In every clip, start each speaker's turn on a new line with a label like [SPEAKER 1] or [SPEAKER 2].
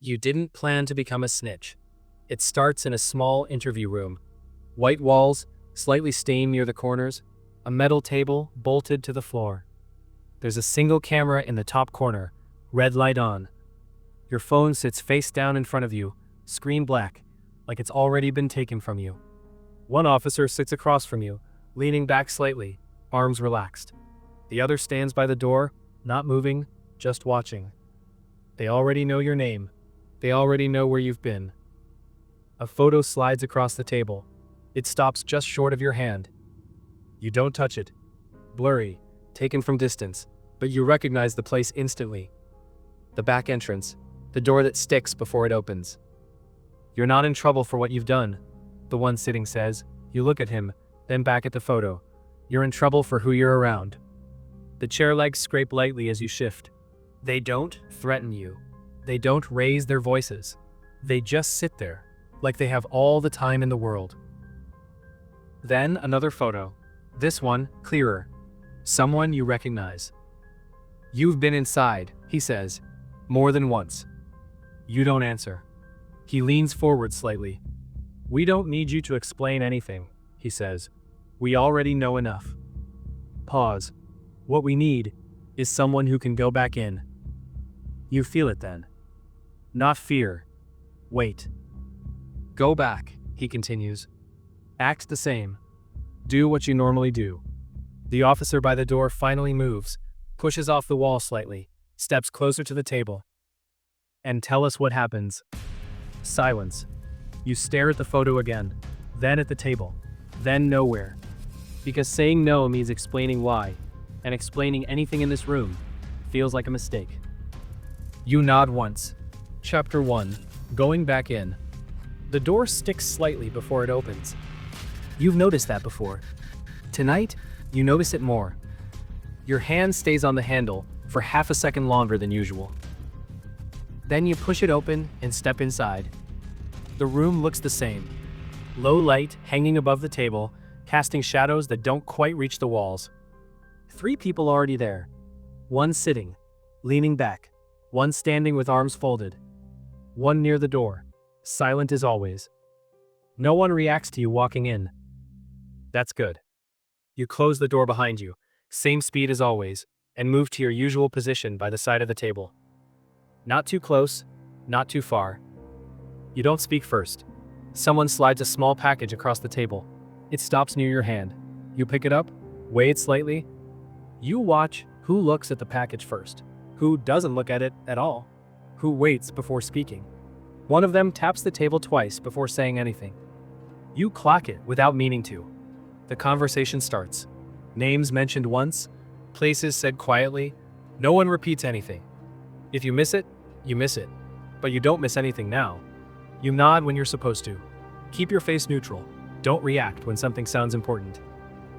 [SPEAKER 1] You didn't plan to become a snitch. It starts in a small interview room. White walls, slightly stained near the corners, a metal table bolted to the floor. There's a single camera in the top corner, red light on. Your phone sits face down in front of you, screen black, like it's already been taken from you. One officer sits across from you, leaning back slightly, arms relaxed. The other stands by the door, not moving, just watching. They already know your name. They already know where you've been. A photo slides across the table. It stops just short of your hand. You don't touch it. Blurry, taken from distance, but you recognize the place instantly. The back entrance, the door that sticks before it opens. You're not in trouble for what you've done, the one sitting says. You look at him, then back at the photo. You're in trouble for who you're around. The chair legs scrape lightly as you shift. They don't threaten you. They don't raise their voices. They just sit there, like they have all the time in the world. Then another photo. This one, clearer. Someone you recognize. You've been inside, he says, more than once. You don't answer. He leans forward slightly. We don't need you to explain anything, he says. We already know enough. Pause. What we need is someone who can go back in. You feel it then. Not fear. Wait. Go back, he continues. Act the same. Do what you normally do. The officer by the door finally moves, pushes off the wall slightly, steps closer to the table. And tell us what happens. Silence. You stare at the photo again, then at the table, then nowhere. Because saying no means explaining why, and explaining anything in this room feels like a mistake. You nod once. Chapter 1. Going back in. The door sticks slightly before it opens. You've noticed that before. Tonight, you notice it more. Your hand stays on the handle for half a second longer than usual. Then you push it open and step inside. The room looks the same. Low light hanging above the table, casting shadows that don't quite reach the walls. 3 people already there. One sitting, leaning back. One standing with arms folded. One near the door, silent as always. No one reacts to you walking in. That's good. You close the door behind you, same speed as always, and move to your usual position by the side of the table. Not too close, not too far. You don't speak first. Someone slides a small package across the table. It stops near your hand. You pick it up, weigh it slightly. You watch who looks at the package first, who doesn't look at it at all, who waits before speaking. One of them taps the table twice before saying anything. You clock it without meaning to. The conversation starts. Names mentioned once, places said quietly. No one repeats anything. If you miss it, you miss it. But you don't miss anything now. You nod when you're supposed to. Keep your face neutral. Don't react when something sounds important.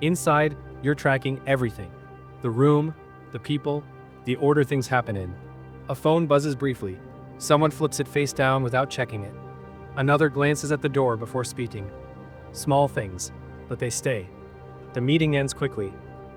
[SPEAKER 1] Inside, you're tracking everything. The room, the people, the order things happen in. A phone buzzes briefly. Someone flips it face down without checking it. Another glances at the door before speaking. Small things, but they stay. The meeting ends quickly.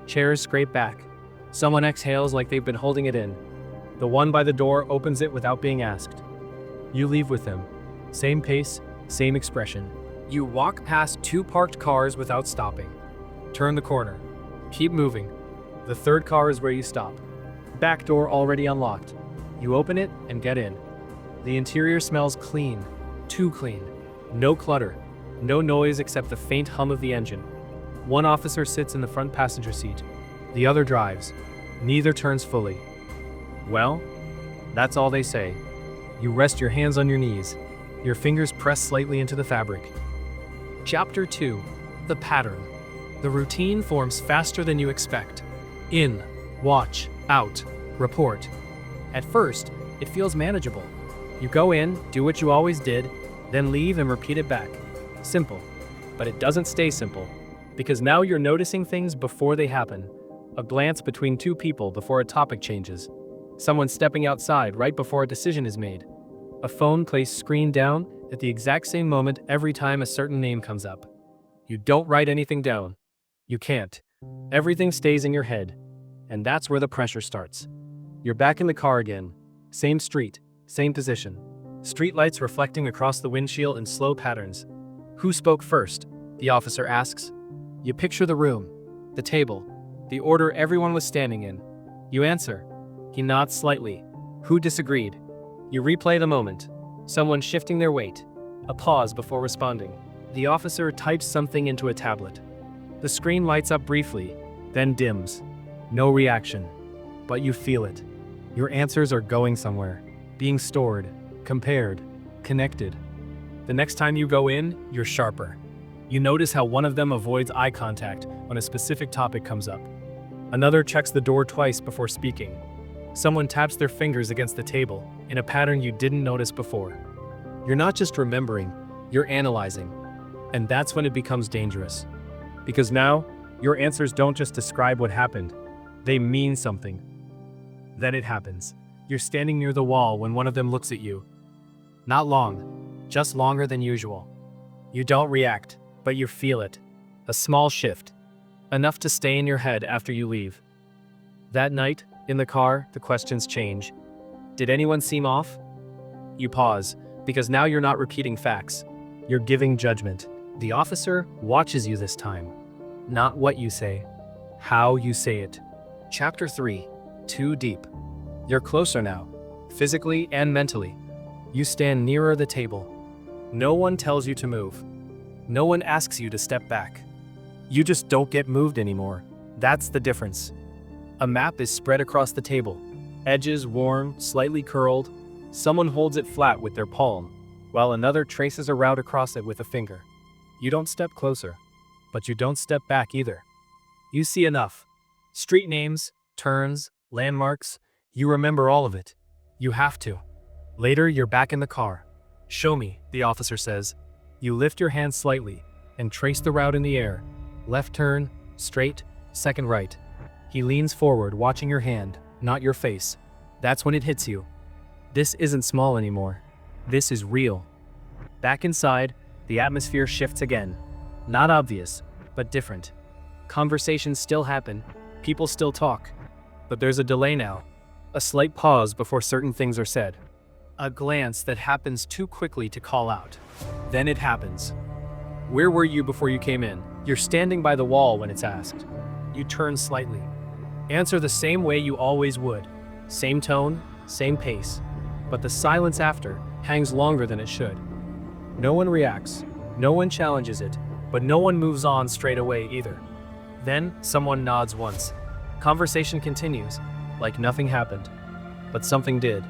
[SPEAKER 1] Chairs scrape back. Someone exhales like they've been holding it in. The one by the door opens it without being asked. You leave with them. Same pace, same expression. You walk past 2 parked cars without stopping. Turn the corner. Keep moving. The 3rd car is where you stop. Back door already unlocked. You open it and get in. The interior smells clean, too clean. No clutter, no noise except the faint hum of the engine. One officer sits in the front passenger seat. The other drives. Neither turns fully. Well, that's all they say. You rest your hands on your knees. Your fingers press slightly into the fabric. Chapter 2. The pattern. The routine forms faster than you expect. In, watch, out, report. At first, it feels manageable. You go in, do what you always did, then leave and repeat it back. Simple. But it doesn't stay simple, because now you're noticing things before they happen. A glance between 2 people before a topic changes. Someone stepping outside right before a decision is made. A phone placed screen down at the exact same moment every time a certain name comes up. You don't write anything down. You can't. Everything stays in your head. And that's where the pressure starts. You're back in the car again. Same street, same position. Streetlights reflecting across the windshield in slow patterns. Who spoke first? The officer asks. You picture the room, the table, the order everyone was standing in. You answer. He nods slightly. Who disagreed? You replay the moment. Someone shifting their weight. A pause before responding. The officer types something into a tablet. The screen lights up briefly, then dims. No reaction. But you feel it. Your answers are going somewhere. Being stored, compared, connected. The next time you go in, you're sharper. You notice how one of them avoids eye contact when a specific topic comes up. Another checks the door twice before speaking. Someone taps their fingers against the table in a pattern you didn't notice before. You're not just remembering, you're analyzing. And that's when it becomes dangerous. Because now, your answers don't just describe what happened, they mean something. Then it happens. You're standing near the wall when one of them looks at you. Not long, just longer than usual. You don't react, but you feel it. A small shift. Enough to stay in your head after you leave. That night, in the car, the questions change. Did anyone seem off? You pause, because now you're not repeating facts. You're giving judgment. The officer watches you this time. Not what you say, how you say it. Chapter 3. Too deep. You're closer now, physically and mentally. You stand nearer the table. No one tells you to move. No one asks you to step back. You just don't get moved anymore. That's the difference. A map is spread across the table. Edges worn, slightly curled. Someone holds it flat with their palm, while another traces a route across it with a finger. You don't step closer, but you don't step back either. You see enough. Street names, turns, landmarks. You remember all of it. You have to. Later, you're back in the car. Show me, the officer says. You lift your hand slightly and trace the route in the air. Left turn, straight, second right. He leans forward, watching your hand, not your face. That's when it hits you. This isn't small anymore. This is real. Back inside, the atmosphere shifts again. Not obvious, but different. Conversations still happen, people still talk. But there's a delay now. A slight pause before certain things are said. A glance that happens too quickly to call out. Then it happens. Where were you before you came in? You're standing by the wall when it's asked. You turn slightly. Answer the same way you always would. Same tone, same pace. But the silence after hangs longer than it should. No one reacts. No one challenges it. But no one moves on straight away either. Then someone nods once. Conversation continues, like nothing happened. But something did.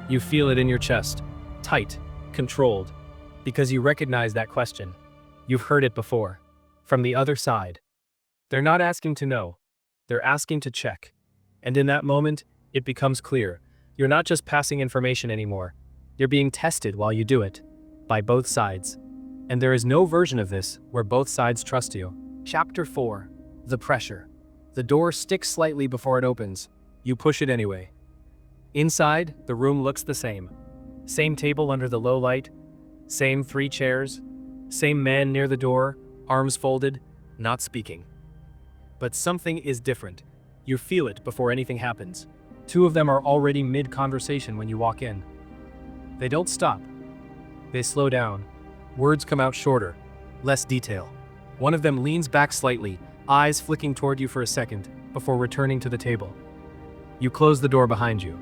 [SPEAKER 1] You feel it in your chest. Tight, controlled. Because you recognize that question. You've heard it before. From the other side. They're not asking to know. They're asking to check. And in that moment, it becomes clear. You're not just passing information anymore. You're being tested while you do it. By both sides. And there is no version of this where both sides trust you. Chapter 4. The pressure. The door sticks slightly before it opens. You push it anyway. Inside, the room looks the same. Same table under the low light. Same 3 chairs. Same man near the door, arms folded, not speaking. But something is different. You feel it before anything happens. 2 of them are already mid-conversation when you walk in. They don't stop. They slow down. Words come out shorter, less detail. One of them leans back slightly, eyes flicking toward you for a second, before returning to the table. You close the door behind you.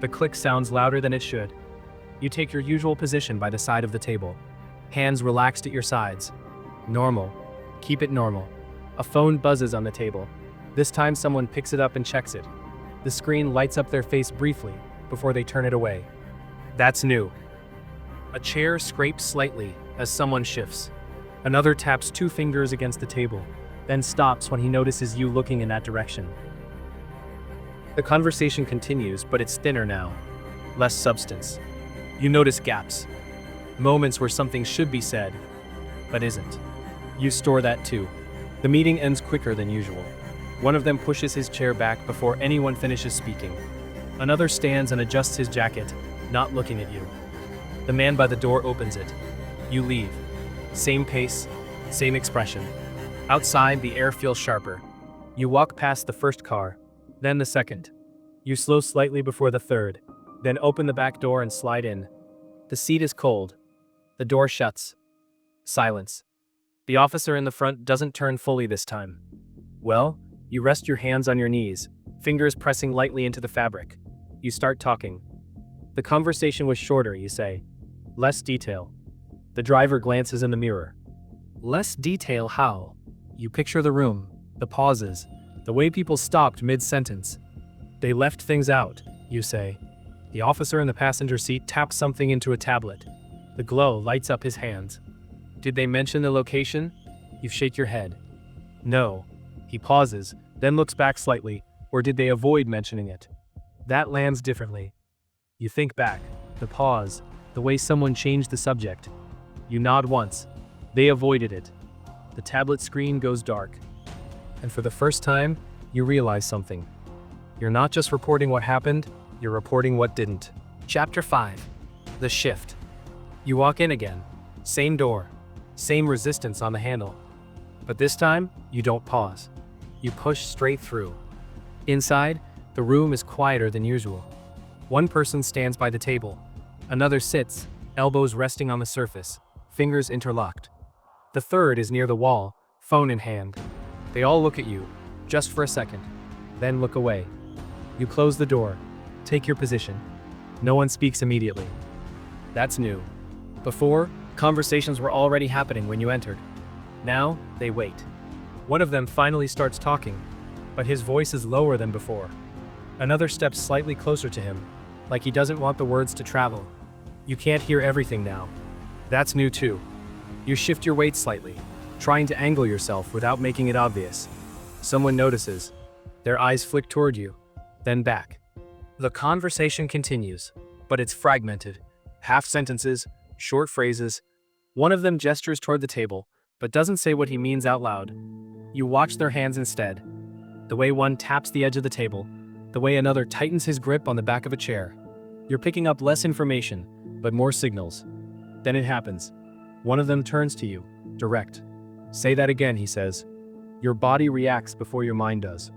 [SPEAKER 1] The click sounds louder than it should. You take your usual position by the side of the table. Hands relaxed at your sides. Normal. Keep it normal. A phone buzzes on the table. This time someone picks it up and checks it. The screen lights up their face briefly before they turn it away. That's new. A chair scrapes slightly as someone shifts. Another taps 2 fingers against the table, then stops when he notices you looking in that direction. The conversation continues, but it's thinner now. Less substance. You notice gaps. Moments where something should be said, but isn't. You store that too. The meeting ends quicker than usual. One of them pushes his chair back before anyone finishes speaking. Another stands and adjusts his jacket, not looking at you. The man by the door opens it. You leave. Same pace, same expression. Outside, the air feels sharper. You walk past the first car, then the second. You slow slightly before the third, then open the back door and slide in. The seat is cold. The door shuts. Silence. The officer in the front doesn't turn fully this time. Well, you rest your hands on your knees, fingers pressing lightly into the fabric. You start talking. The conversation was shorter, you say. Less detail. The driver glances in the mirror. Less detail how? You picture the room, the pauses, the way people stopped mid-sentence. They left things out, you say. The officer in the passenger seat taps something into a tablet. The glow lights up his hands. Did they mention the location? You shake your head. No. He pauses, then looks back slightly. Or did they avoid mentioning it? That lands differently. You think back, the pause, the way someone changed the subject. You nod once. They avoided it. The tablet screen goes dark. And for the first time, you realize something. You're not just reporting what happened, you're reporting what didn't. Chapter 5. The Shift. You walk in again. Same door. Same resistance on the handle. But this time, you don't pause. You push straight through. Inside, the room is quieter than usual. One person stands by the table. Another sits, elbows resting on the surface, fingers interlocked. The third is near the wall, phone in hand. They all look at you, just for a second, then look away. You close the door, take your position. No one speaks immediately. That's new. Before, conversations were already happening when you entered. Now, they wait. One of them finally starts talking, but his voice is lower than before. Another steps slightly closer to him, like he doesn't want the words to travel. You can't hear everything now. That's new too. You shift your weight slightly, trying to angle yourself without making it obvious. Someone notices. Their eyes flick toward you, then back. The conversation continues, but it's fragmented. Half sentences, short phrases. One of them gestures toward the table, but doesn't say what he means out loud. You watch their hands instead. The way one taps the edge of the table, the way another tightens his grip on the back of a chair. You're picking up less information, but more signals. Then it happens. One of them turns to you, direct. Say that again, he says. Your body reacts before your mind does.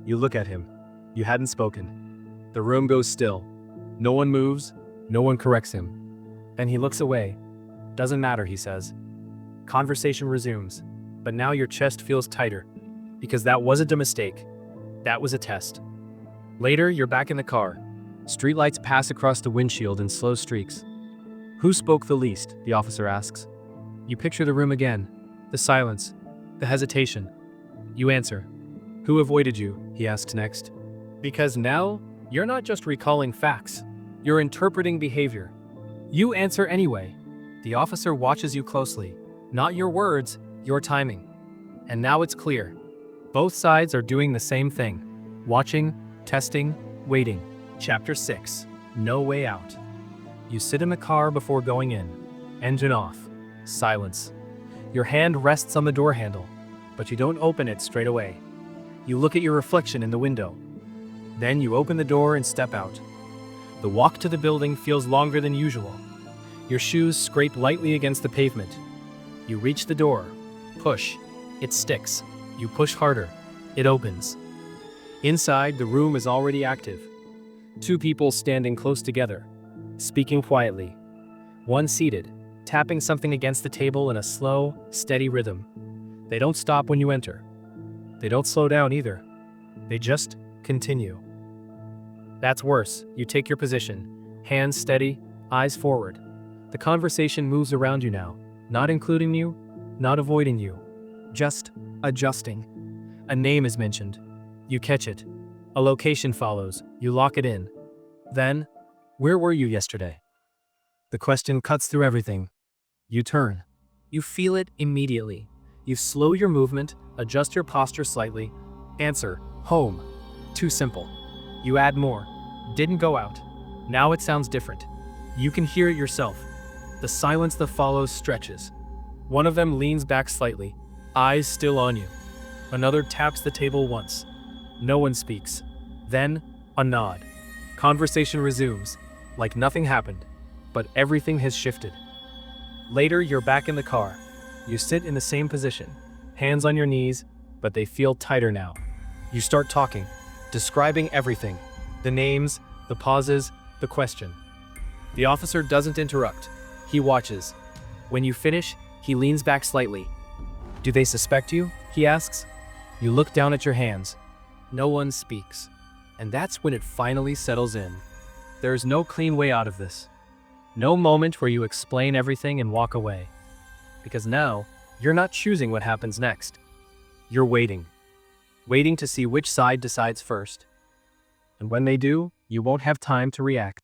[SPEAKER 1] You look at him. You hadn't spoken. The room goes still. No one moves, no one corrects him. Then he looks away. Doesn't matter, he says. Conversation resumes, but now your chest feels tighter, because that wasn't a mistake. That was a test. Later, you're back in the car. Streetlights pass across the windshield in slow streaks. Who spoke the least? The officer asks. You picture the room again. The silence. The hesitation. You answer. Who avoided you? He asks next. Because now, you're not just recalling facts. You're interpreting behavior. You answer anyway. The officer watches you closely. Not your words, your timing. And now it's clear. Both sides are doing the same thing. Watching, testing, waiting. Chapter 6. No way out. You sit in the car before going in. Engine off. Silence. Your hand rests on the door handle, but you don't open it straight away. You look at your reflection in the window. Then you open the door and step out. The walk to the building feels longer than usual. Your shoes scrape lightly against the pavement. You reach the door. Push. It sticks. You push harder. It opens. Inside, the room is already active. Two people standing close together, speaking quietly. One seated, tapping something against the table in a slow, steady rhythm. They don't stop when you enter. They don't slow down either. They just continue. That's worse. You take your position, hands steady, eyes forward. The conversation moves around you now, not including you, not avoiding you, just adjusting. A name is mentioned. You catch it. A location follows. You lock it in. Then, where were you yesterday? The question cuts through everything. You turn. You feel it immediately. You slow your movement, adjust your posture slightly. Answer, home. Too simple. You add more. Didn't go out. Now it sounds different. You can hear it yourself. The silence that follows stretches. One of them leans back slightly, eyes still on you. Another taps the table once. No one speaks. Then, a nod. Conversation resumes, like nothing happened, but everything has shifted. Later, you're back in the car. You sit in the same position, hands on your knees, but they feel tighter now. You start talking, describing everything. The names, the pauses, the question. The officer doesn't interrupt. He watches. When you finish, he leans back slightly. Do they suspect you? He asks. You look down at your hands. No one speaks. And that's when it finally settles in. There is no clean way out of this. No moment where you explain everything and walk away. Because now, you're not choosing what happens next. You're waiting. Waiting to see which side decides first. And when they do, you won't have time to react.